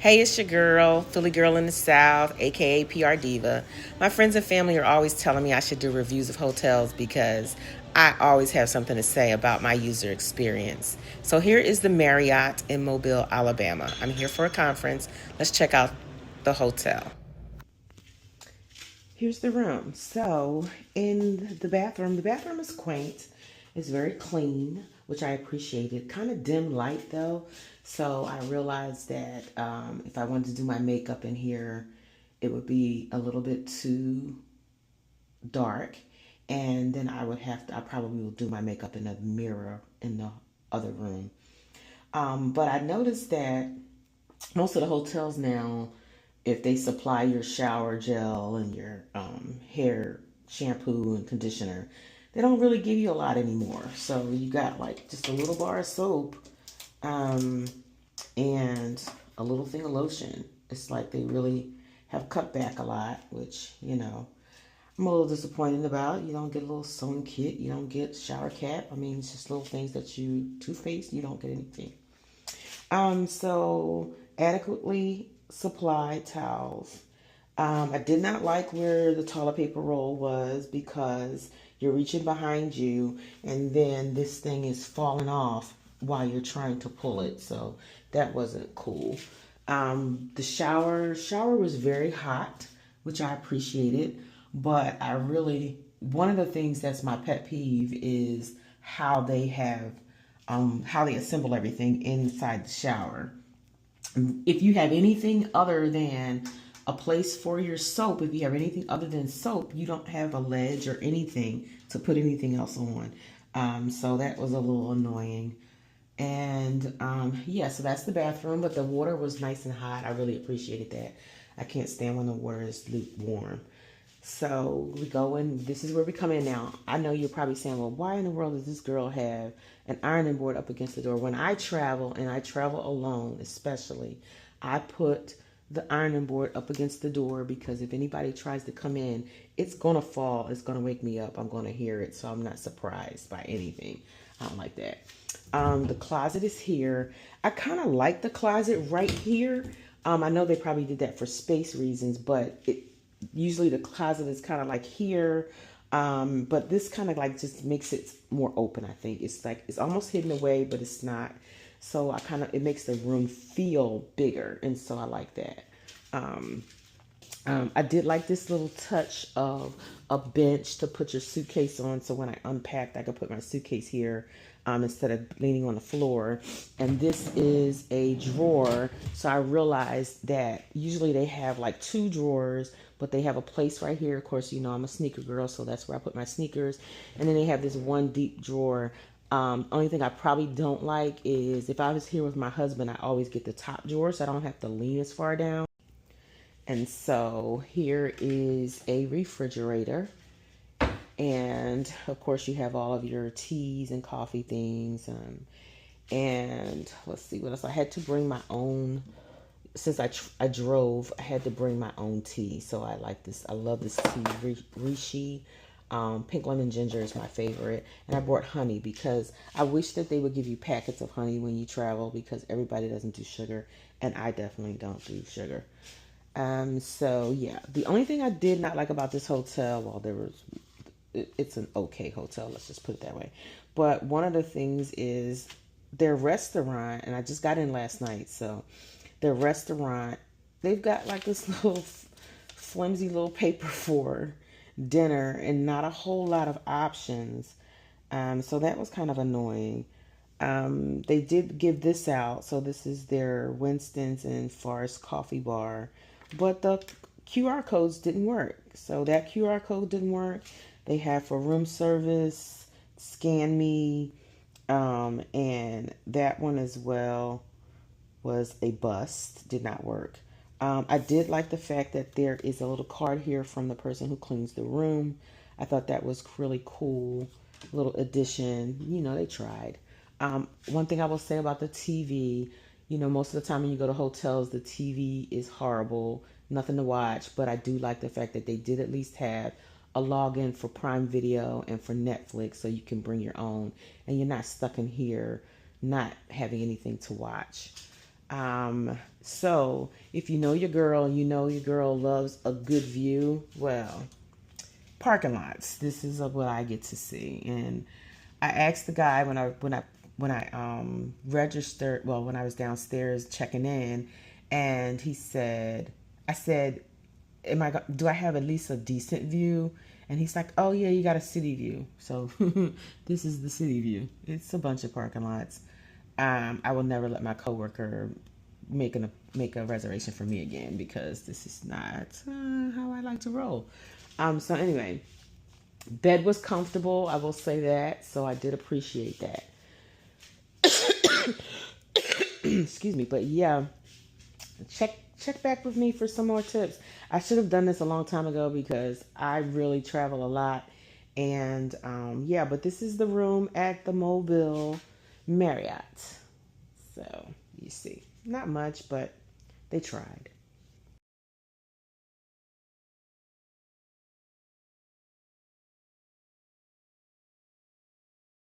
Hey, it's your girl, Philly girl in the South, aka PR Diva. My friends and family are always telling me I should do reviews of hotels because I always have something to say about my user experience. So here is the Marriott in Mobile, Alabama. I'm here for a conference. Let's check out the hotel. Here's the room. So, in the bathroom is quaint. It's very clean, which I appreciated. Kind of dim light though. So, I realized that if I wanted to do my makeup in here, it would be a little bit too dark. And then I probably will do my makeup in a mirror in the other room. But I noticed that most of the hotels now, if they supply your shower gel and your hair shampoo and conditioner, they don't really give you a lot anymore. So you got like just a little bar of soap um, and a little thing of lotion. It's like they really have cut back a lot, which, I'm a little disappointed about. You don't get a little sewing kit. You don't get shower cap. I mean, it's just little things that toothpaste, you don't get anything. So adequately supplied towels. I did not like where the toilet paper roll was because you're reaching behind you and then this thing is falling off while you're trying to pull it. So that wasn't cool. The shower was very hot, which I appreciated, but one of the things that's my pet peeve is how they assemble everything inside the shower. If you have anything other than a place for your soap, if you have anything other than soap, you don't have a ledge or anything to put anything else on. So that was a little annoying. And yeah, so that's the bathroom, but the water was nice and hot. I really appreciated that. I can't stand when the water is lukewarm. So we go in. This is where we come in now. I know you're probably saying, well, why in the world does this girl have an ironing board up against the door? When I travel, and I travel alone especially, I put the ironing board up against the door because if anybody tries to come in, it's going to fall. It's going to wake me up. I'm going to hear it. So I'm not surprised by anything. I don't like that. The closet is here. I kind of like the closet right here. I know they probably did that for space reasons, but usually the closet is kind of like here. But this kind of like just makes it more open. I think it's like it's almost hidden away, but it's not. So it makes the room feel bigger, and so I like that. Um, I did like this little touch of a bench to put your suitcase on. So when I unpacked, I could put my suitcase here instead of leaning on the floor. And this is a drawer. So I realized that usually they have like two drawers, but they have a place right here. Of course, I'm a sneaker girl, so that's where I put my sneakers. And then they have this one deep drawer. Only thing I probably don't like is if I was here with my husband, I always get the top drawer so I don't have to lean as far down. And so here is a refrigerator. And of course, you have all of your teas and coffee things. And let's see what else. I had to bring my own, since I drove, I had to bring my own tea. So I like this. I love this tea. Rishi. Pink lemon ginger is my favorite. And I brought honey because I wish that they would give you packets of honey when you travel because everybody doesn't do sugar. And I definitely don't do sugar. So yeah, the only thing I did not like about this hotel, well, it's an okay hotel, let's just put it that way. But one of the things is their restaurant, and I just got in last night, so their restaurant, they've got like this little flimsy little paper for dinner and not a whole lot of options. So that was kind of annoying. They did give this out. So this is their Winston's and Forest Coffee Bar. But the QR codes didn't work. So that QR code didn't work. They have for room service, scan me, and that one as well was a bust, did not work. I did like the fact that there is a little card here from the person who cleans the room. I thought that was really cool, little addition. They tried. One thing I will say about the TV, most of the time when you go to hotels, the TV is horrible, nothing to watch. But I do like the fact that they did at least have a login for Prime Video and for Netflix, so you can bring your own, and you're not stuck in here not having anything to watch. So if you know your girl, you know your girl loves a good view. Well, parking lots. This is what I get to see. And I asked the guy when I registered. Well, when I was downstairs checking in, and he said, I said, do I have at least a decent view? And he's like, oh yeah, you got a city view. So this is the city view. It's a bunch of parking lots. I will never let my coworker make a reservation for me again, because this is not how I like to roll. So anyway, bed was comfortable. I will say that. So I did appreciate that. Excuse me, but yeah, check back with me for some more tips. I should have done this a long time ago because I really travel a lot. And yeah, but this is the room at the Mobile Marriott. So you see, not much, but they tried.